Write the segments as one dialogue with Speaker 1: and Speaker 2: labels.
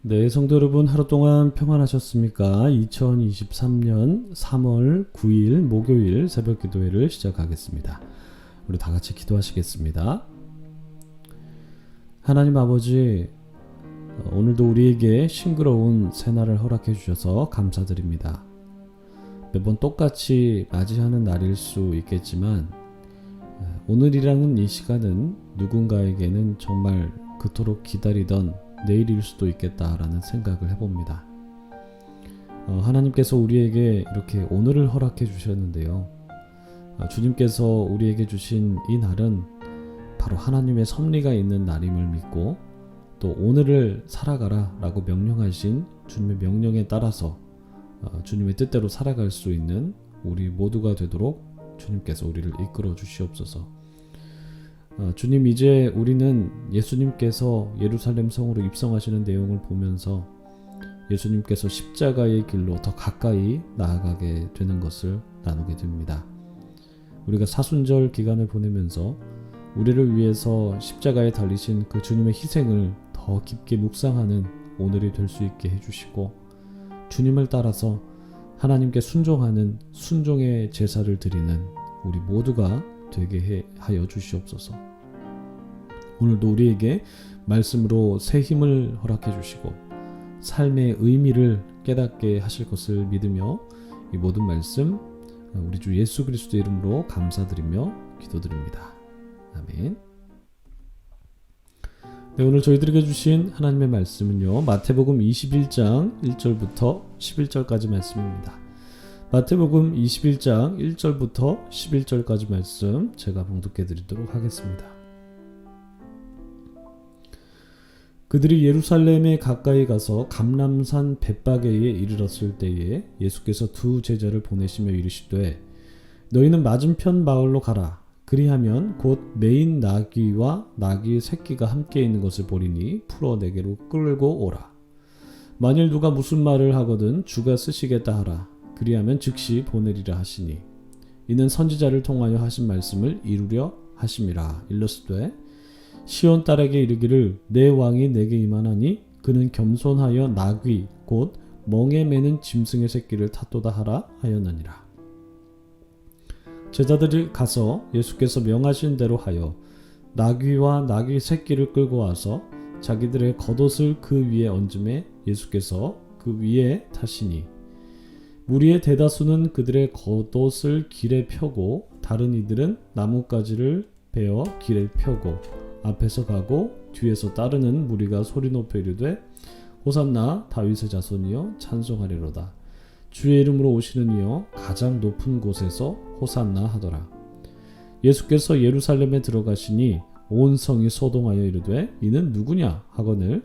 Speaker 1: 네, 성도 여러분 하루 동안 평안하셨습니까? 2023년 3월 9일 목요일 새벽 기도회를 시작하겠습니다. 우리 다 같이 기도하시겠습니다. 하나님 아버지, 오늘도 우리에게 싱그러운 새날을 허락해 주셔서 감사드립니다. 매번 똑같이 맞이하는 날일 수 있겠지만 오늘이라는 이 시간은 누군가에게는 정말 그토록 기다리던 내일일 수도 있겠다라는 생각을 해봅니다. 하나님께서 우리에게 이렇게 오늘을 허락해 주셨는데요. 주님께서 우리에게 주신 이 날은 바로 하나님의 섭리가 있는 날임을 믿고 또 오늘을 살아가라 라고 명령하신 주님의 명령에 따라서 주님의 뜻대로 살아갈 수 있는 우리 모두가 되도록 주님께서 우리를 이끌어 주시옵소서. 주님, 이제 우리는 예수님께서 예루살렘 성으로 입성하시는 내용을 보면서 예수님께서 십자가의 길로 더 가까이 나아가게 되는 것을 나누게 됩니다. 우리가 사순절 기간을 보내면서 우리를 위해서 십자가에 달리신 그 주님의 희생을 더 깊게 묵상하는 오늘이 될 수 있게 해주시고, 주님을 따라서 하나님께 순종하는 순종의 제사를 드리는 우리 모두가 되게 하여 주시옵소서. 오늘도 우리에게 말씀으로 새 힘을 허락해 주시고 삶의 의미를 깨닫게 하실 것을 믿으며 이 모든 말씀 우리 주 예수 그리스도의 이름으로 감사드리며 기도드립니다. 아멘. 네, 오늘 저희들에게 주신 하나님의 말씀은요, 마태복음 21장 1절부터 11절까지 말씀입니다. 마태복음 21장 1절부터 11절까지 말씀 제가 봉독해 드리도록 하겠습니다. 그들이 예루살렘에 가까이 가서 감람산 벳바게에 이르렀을 때에 예수께서 두 제자를 보내시며 이르시되, 너희는 맞은편 마을로 가라. 그리하면 곧 매인 나귀와 나귀 새끼가 함께 있는 것을 보리니 풀어 내게로 끌고 오라. 만일 누가 무슨 말을 하거든 주가 쓰시겠다 하라. 그리하면 즉시 보내리라 하시니, 이는 선지자를 통하여 하신 말씀을 이루려 하심이라. 일러스되, 시온 딸에게 이르기를 내 왕이 내게 임하나니 그는 겸손하여 나귀 곧 멍에 매는 짐승의 새끼를 탔도다 하라 하였느니라. 제자들이 가서 예수께서 명하신 대로 하여 나귀와 나귀 새끼를 끌고 와서 자기들의 겉옷을 그 위에 얹음에 예수께서 그 위에 타시니, 무리의 대다수는 그들의 겉옷을 길에 펴고 다른 이들은 나뭇가지를 베어 길에 펴고 앞에서 가고 뒤에서 따르는 무리가 소리 높여 이르되, 호산나 다윗의 자손이여 찬송하리로다. 주의 이름으로 오시는 이여 가장 높은 곳에서 호산나 하더라. 예수께서 예루살렘에 들어가시니 온 성이 소동하여 이르되, 이는 누구냐 하거늘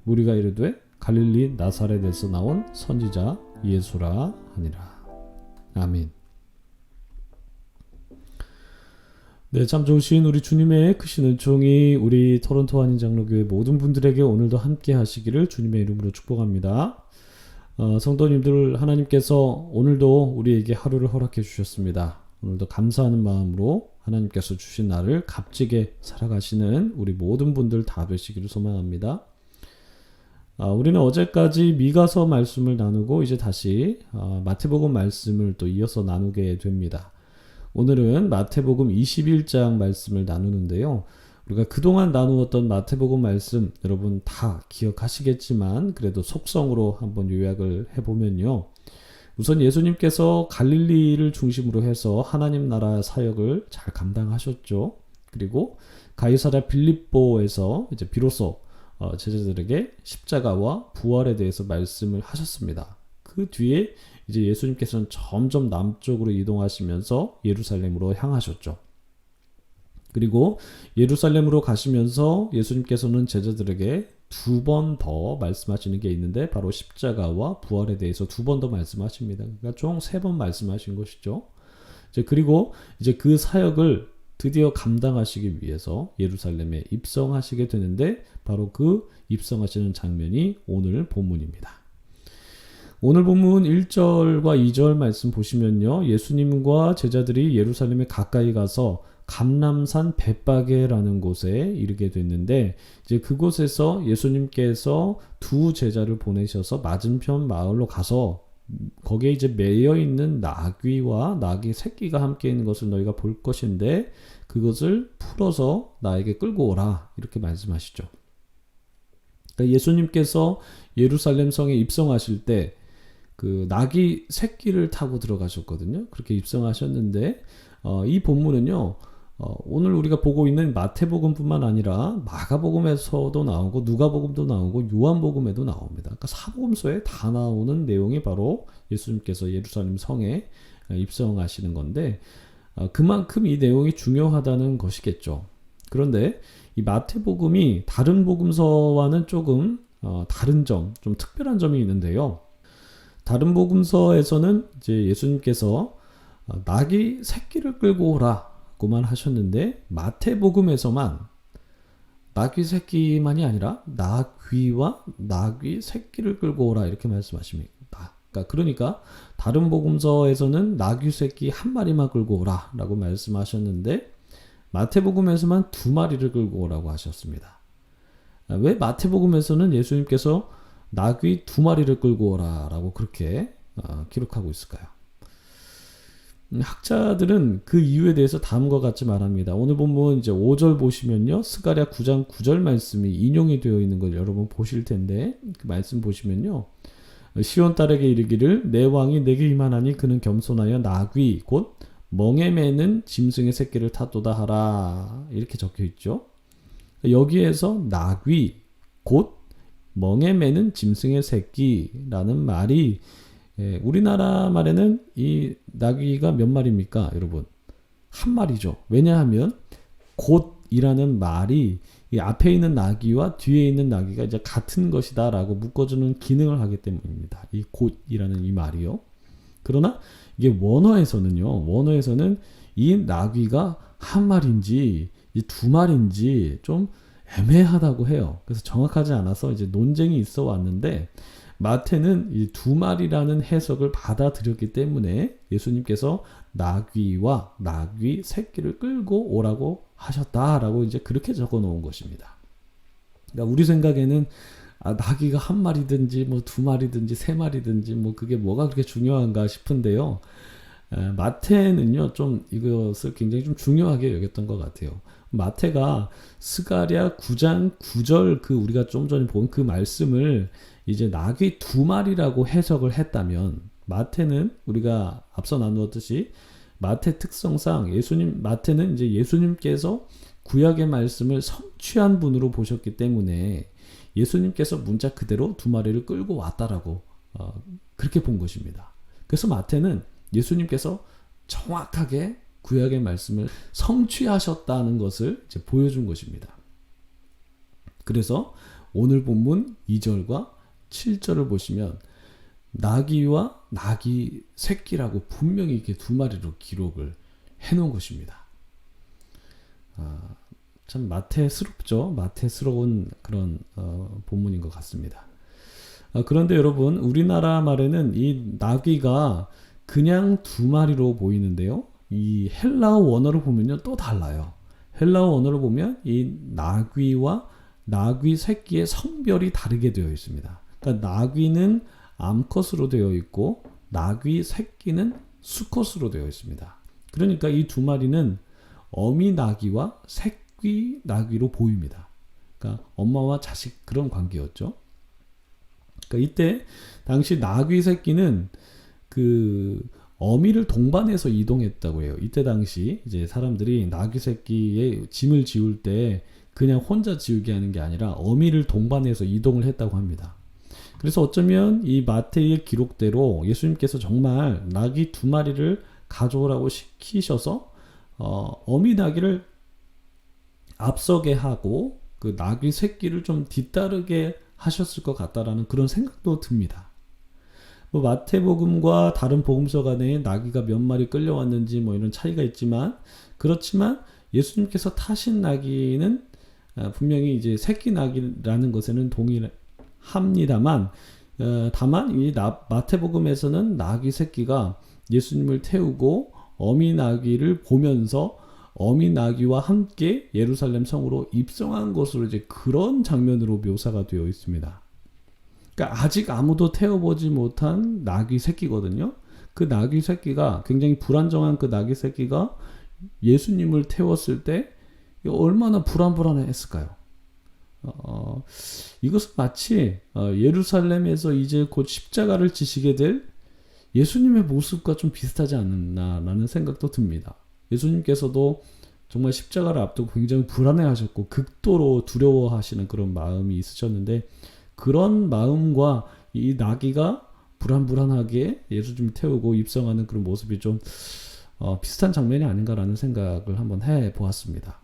Speaker 1: 무리가 이르되 갈릴리 나사렛에서 나온 선지자 예수라 하니라. 아멘. 네, 참 좋으신 우리 주님의 크신 은총이 우리 토론토 한인장로교회 모든 분들에게 오늘도 함께 하시기를 주님의 이름으로 축복합니다. 성도님들, 하나님께서 오늘도 우리에게 하루를 허락해 주셨습니다. 오늘도 감사하는 마음으로 하나님께서 주신 날을 값지게 살아가시는 우리 모든 분들 다 되시기를 소망합니다. 우리는 어제까지 미가서 말씀을 나누고 이제 다시 마태복음 말씀을 또 이어서 나누게 됩니다. 오늘은 마태복음 21장 말씀을 나누는데요. 우리가 그동안 나누었던 마태복음 말씀 여러분 다 기억하시겠지만 그래도 속성으로 한번 요약을 해보면요. 우선 예수님께서 갈릴리를 중심으로 해서 하나님 나라 사역을 잘 감당하셨죠. 그리고 가이사랴 빌립보에서 이제 비로소 제자들에게 십자가와 부활에 대해서 말씀을 하셨습니다. 그 뒤에 이제 예수님께서는 점점 남쪽으로 이동하시면서 예루살렘으로 향하셨죠. 그리고 예루살렘으로 가시면서 예수님께서는 제자들에게 두 번 더 말씀하시는 게 있는데 바로 십자가와 부활에 대해서 두 번 더 말씀하십니다. 그러니까 총 3번 말씀하신 것이죠. 그리고 이제 그 사역을 드디어 감당하시기 위해서 예루살렘에 입성하시게 되는데 바로 그 입성하시는 장면이 오늘 본문입니다. 오늘 본문 1절과 2절 말씀 보시면요. 예수님과 제자들이 예루살렘에 가까이 가서 감람산 벳바게라는 곳에 이르게 됐는데 이제 그곳에서 예수님께서 두 제자를 보내셔서 맞은편 마을로 가서 거기에 이제 매여 있는 나귀와 나귀 새끼가 함께 있는 것을 너희가 볼 것인데 그것을 풀어서 나에게 끌고 오라 이렇게 말씀하시죠. 그러니까 예수님께서 예루살렘 성에 입성하실 때 그 나귀 새끼를 타고 들어가셨거든요. 그렇게 입성하셨는데 이 본문은요. 오늘 우리가 보고 있는 마태복음뿐만 아니라 마가복음에서도 나오고 누가복음도 나오고 요한복음에도 나옵니다. 그러니까 사복음서에 다 나오는 내용이 바로 예수님께서 예루살렘 성에 입성하시는 건데 그만큼 이 내용이 중요하다는 것이겠죠. 그런데 이 마태복음이 다른 복음서와는 조금 다른 점, 좀 특별한 점이 있는데요. 다른 복음서에서는 이제 예수님께서 나귀 새끼를 끌고 오라고만 하셨는데 마태복음에서만 나귀 새끼만이 아니라 나귀와 나귀 새끼를 끌고 오라 이렇게 말씀하십니다. 그러니까 다른 복음서에서는 나귀 새끼 한 마리만 끌고 오라라고 말씀하셨는데 마태복음에서만 두 마리를 끌고 오라고 하셨습니다. 왜 마태복음에서는 예수님께서 나귀 두 마리를 끌고 오라라고 그렇게 기록하고 있을까요? 학자들은 그 이유에 대해서 다음과 같이 말합니다. 오늘 본문 이제 5절 보시면요. 스가랴 9장 9절 말씀이 인용이 되어 있는 걸 여러분 보실 텐데 그 말씀 보시면요. 시온 딸에게 이르기를 내 왕이 내게 임하나니 그는 겸손하여 나귀 곧 멍에 매는 짐승의 새끼를 타도다 하라 이렇게 적혀 있죠. 여기에서 나귀 곧 멍에 매는 짐승의 새끼라는 말이 우리나라 말에는 이 나귀가 몇 마리입니까, 여러분? 한 마리죠. 왜냐하면 곧이라는 말이 이 앞에 있는 나귀와 뒤에 있는 나귀가 이제 같은 것이다라고 묶어주는 기능을 하기 때문입니다. 이 곧이라는 이 말이요. 그러나 이게 원어에서는 이 나귀가 한 마리인지 두 마리인지 좀 애매하다고 해요. 그래서 정확하지 않아서 이제 논쟁이 있어 왔는데 마태는 이 두 마리라는 해석을 받아들였기 때문에 예수님께서 나귀와 나귀 새끼를 끌고 오라고 하셨다라고 이제 그렇게 적어 놓은 것입니다. 그러니까 우리 생각에는 나귀가 한 마리든지 뭐 두 마리든지 세 마리든지 뭐 그게 뭐가 그렇게 중요한가 싶은데요. 마태는요 좀 이것을 굉장히 좀 중요하게 여겼던 것 같아요. 마태가 스가랴 9장 9절 그 우리가 좀 전에 본 그 말씀을 이제 나귀 두 마리라고 해석을 했다면 마태는 우리가 앞서 나누었듯이 마태 특성상 마태는 이제 예수님께서 구약의 말씀을 성취한 분으로 보셨기 때문에 예수님께서 문자 그대로 두 마리를 끌고 왔다라고 그렇게 본 것입니다. 그래서 마태는 예수님께서 정확하게 구약의 말씀을 성취하셨다는 것을 이제 보여준 것입니다. 그래서 오늘 본문 2절과 7절을 보시면 나귀와 나귀 새끼라고 분명히 이렇게 두 마리로 기록을 해놓은 것입니다. 참 마태스럽죠. 마태스러운 그런 본문인 것 같습니다. 그런데 여러분 우리나라 말에는 이 나귀가 그냥 두 마리로 보이는데요. 이 헬라어 원어를 보면요 또 달라요. 헬라어 원어를 보면 이 나귀와 나귀 새끼의 성별이 다르게 되어 있습니다. 그러니까 나귀는 암컷으로 되어 있고 나귀 새끼는 수컷으로 되어 있습니다. 그러니까 이 두 마리는 어미 나귀와 새끼 나귀로 보입니다. 그러니까 엄마와 자식 그런 관계였죠. 그러니까 이때 당시 나귀 새끼는 그 어미를 동반해서 이동했다고 해요. 이때 당시 이제 사람들이 나귀 새끼의 짐을 지울 때 그냥 혼자 지우게 하는 게 아니라 어미를 동반해서 이동을 했다고 합니다. 그래서 어쩌면 이 마태의 기록대로 예수님께서 정말 나귀 두 마리를 가져오라고 시키셔서 어미 나귀를 앞서게 하고 그 나귀 새끼를 좀 뒤따르게 하셨을 것 같다라는 그런 생각도 듭니다. 뭐 마태복음과 다른 복음서 간에 나귀가 몇 마리 끌려왔는지 뭐 이런 차이가 있지만 그렇지만 예수님께서 타신 나귀는 분명히 이제 새끼 나귀라는 것에는 동일합니다만 다만 이 마태복음에서는 나귀 새끼가 예수님을 태우고 어미 나귀를 보면서 어미 나귀와 함께 예루살렘 성으로 입성한 것으로 이제 그런 장면으로 묘사가 되어 있습니다. 그러니까 아직 아무도 태워보지 못한 나귀 새끼거든요. 그 나귀 새끼가 굉장히 불안정한 그 나귀 새끼가 예수님을 태웠을 때 얼마나 불안했을까요? 이것은 마치 예루살렘에서 이제 곧 십자가를 지시게 될 예수님의 모습과 좀 비슷하지 않나라는 생각도 듭니다. 예수님께서도 정말 십자가를 앞두고 굉장히 불안해하셨고 극도로 두려워하시는 그런 마음이 있으셨는데 그런 마음과 이 나귀가 불안하게 예수님을 태우고 입성하는 그런 모습이 좀 비슷한 장면이 아닌가라는 생각을 한번 해보았습니다.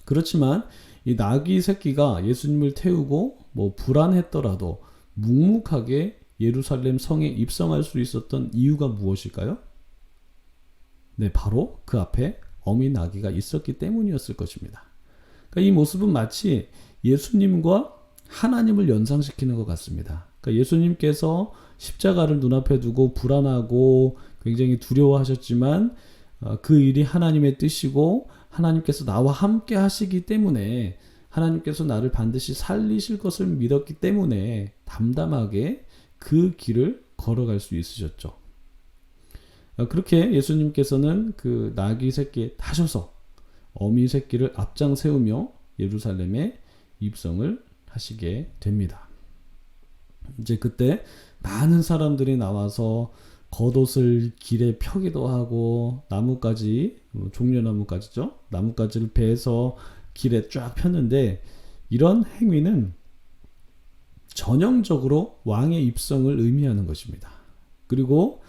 Speaker 1: 그렇지만 이 나귀 새끼가 예수님을 태우고 뭐 불안했더라도 묵묵하게 예루살렘 성에 입성할 수 있었던 이유가 무엇일까요? 네, 바로 그 앞에 어미 나귀가 있었기 때문이었을 것입니다. 그러니까 이 모습은 마치 예수님과 하나님을 연상시키는 것 같습니다. 그러니까 예수님께서 십자가를 눈앞에 두고 불안하고 굉장히 두려워하셨지만 그 일이 하나님의 뜻이고 하나님께서 나와 함께 하시기 때문에 하나님께서 나를 반드시 살리실 것을 믿었기 때문에 담담하게 그 길을 걸어갈 수 있으셨죠. 그렇게 예수님께서는 그 나귀 새끼에 타셔서 어미 새끼를 앞장 세우며 예루살렘에 입성을 하시게 됩니다. 이제 그때 많은 사람들이 나와서 겉옷을 길에 펴기도 하고 나뭇가지, 종려나뭇가지죠. 나뭇가지를 베서 길에 쫙 폈는데 이런 행위는 전형적으로 왕의 입성을 의미하는 것입니다. 그리고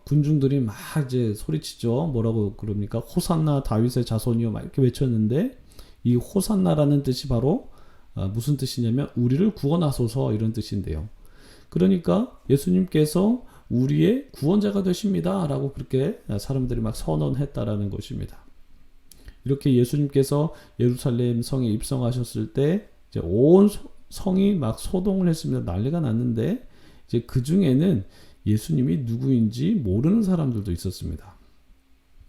Speaker 1: 군중들이 막 이제 소리치죠. 뭐라고 그럽니까? 호산나 다윗의 자손이요 막 이렇게 외쳤는데 이 호산나라는 뜻이 바로 무슨 뜻이냐면 우리를 구원하소서 이런 뜻인데요. 그러니까 예수님께서 우리의 구원자가 되십니다 라고 그렇게 사람들이 막 선언했다라는 것입니다. 이렇게 예수님께서 예루살렘 성에 입성하셨을 때 이제 온 성이 막 소동을 했습니다. 난리가 났는데 이제 그 중에는 예수님이 누구인지 모르는 사람들도 있었습니다.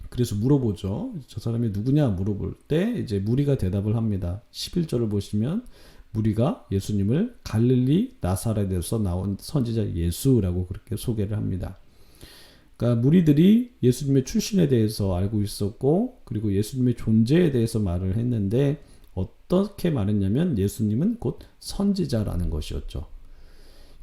Speaker 1: 그래서 물어보죠. 저 사람이 누구냐 물어볼 때 이제 무리가 대답을 합니다. 11절을 보시면 무리가 예수님을 갈릴리 나사렛에서 나온 선지자 예수라고 그렇게 소개를 합니다. 그러니까 무리들이 예수님의 출신에 대해서 알고 있었고 그리고 예수님의 존재에 대해서 말을 했는데 어떻게 말했냐면 예수님은 곧 선지자라는 것이었죠.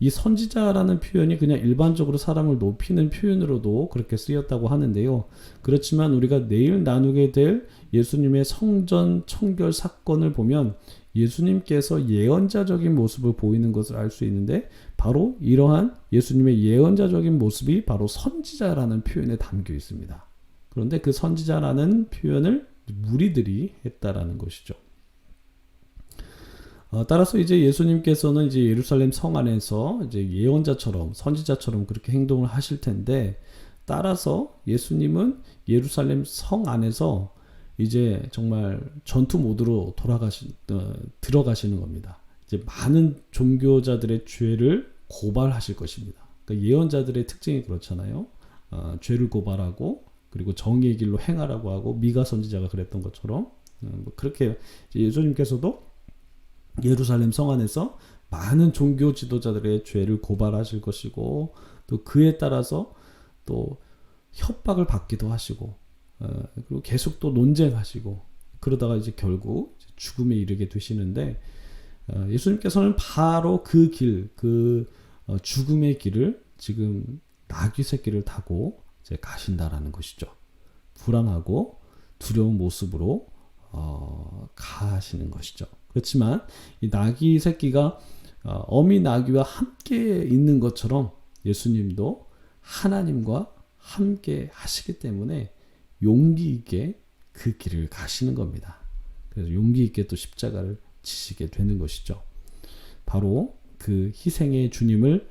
Speaker 1: 이 선지자라는 표현이 그냥 일반적으로 사람을 높이는 표현으로도 그렇게 쓰였다고 하는데요. 그렇지만 우리가 내일 나누게 될 예수님의 성전 청결 사건을 보면 예수님께서 예언자적인 모습을 보이는 것을 알 수 있는데 바로 이러한 예수님의 예언자적인 모습이 바로 선지자라는 표현에 담겨 있습니다. 그런데 그 선지자라는 표현을 무리들이 했다라는 것이죠. 따라서 이제 예수님께서는 이제 예루살렘 성 안에서 이제 예언자처럼 선지자처럼 그렇게 행동을 하실 텐데 따라서 예수님은 예루살렘 성 안에서 이제 정말 전투 모드로 들어가시는 겁니다. 이제 많은 종교자들의 죄를 고발하실 것입니다. 그러니까 예언자들의 특징이 그렇잖아요. 죄를 고발하고 그리고 정의의 길로 행하라고 하고 미가 선지자가 그랬던 것처럼 그렇게 예수님께서도 예루살렘 성 안에서 많은 종교 지도자들의 죄를 고발하실 것이고 또 그에 따라서 또 협박을 받기도 하시고 그리고 계속 또 논쟁하시고 그러다가 이제 결국 죽음에 이르게 되시는데 예수님께서는 바로 그 길, 죽음의 길을 지금 나귀 새끼를 타고 이제 가신다라는 것이죠. 불안하고 두려운 모습으로 가시는 것이죠. 그렇지만 이 나귀 새끼가 어미 나귀와 함께 있는 것처럼 예수님도 하나님과 함께 하시기 때문에 용기 있게 그 길을 가시는 겁니다. 그래서 용기 있게 또 십자가를 지시게 되는 것이죠. 바로 그 희생의 주님을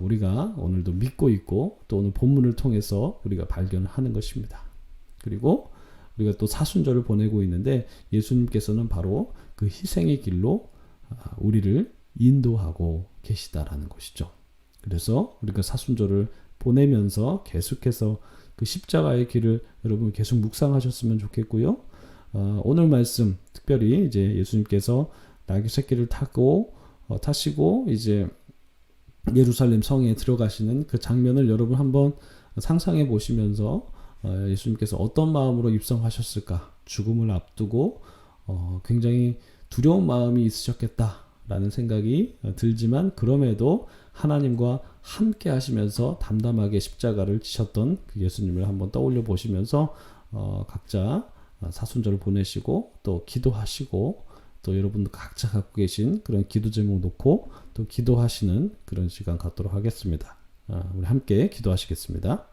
Speaker 1: 우리가 오늘도 믿고 있고 또 오늘 본문을 통해서 우리가 발견하는 것입니다. 그리고 우리가 또 사순절을 보내고 있는데 예수님께서는 바로 그 희생의 길로 우리를 인도하고 계시다라는 것이죠. 그래서 우리가 사순절을 보내면서 계속해서 그 십자가의 길을 여러분 계속 묵상하셨으면 좋겠고요. 오늘 말씀 특별히 이제 예수님께서 나귀 새끼를 타시고 이제 예루살렘 성에 들어가시는 그 장면을 여러분 한번 상상해 보시면서 예수님께서 어떤 마음으로 입성하셨을까? 죽음을 앞두고 굉장히 두려운 마음이 있으셨겠다라는 생각이 들지만 그럼에도 하나님과 함께 하시면서 담담하게 십자가를 지셨던 그 예수님을 한번 떠올려 보시면서 각자 사순절을 보내시고 또 기도하시고 또 여러분 각자 갖고 계신 그런 기도 제목 놓고 또 기도하시는 그런 시간 갖도록 하겠습니다. 우리 함께 기도하시겠습니다.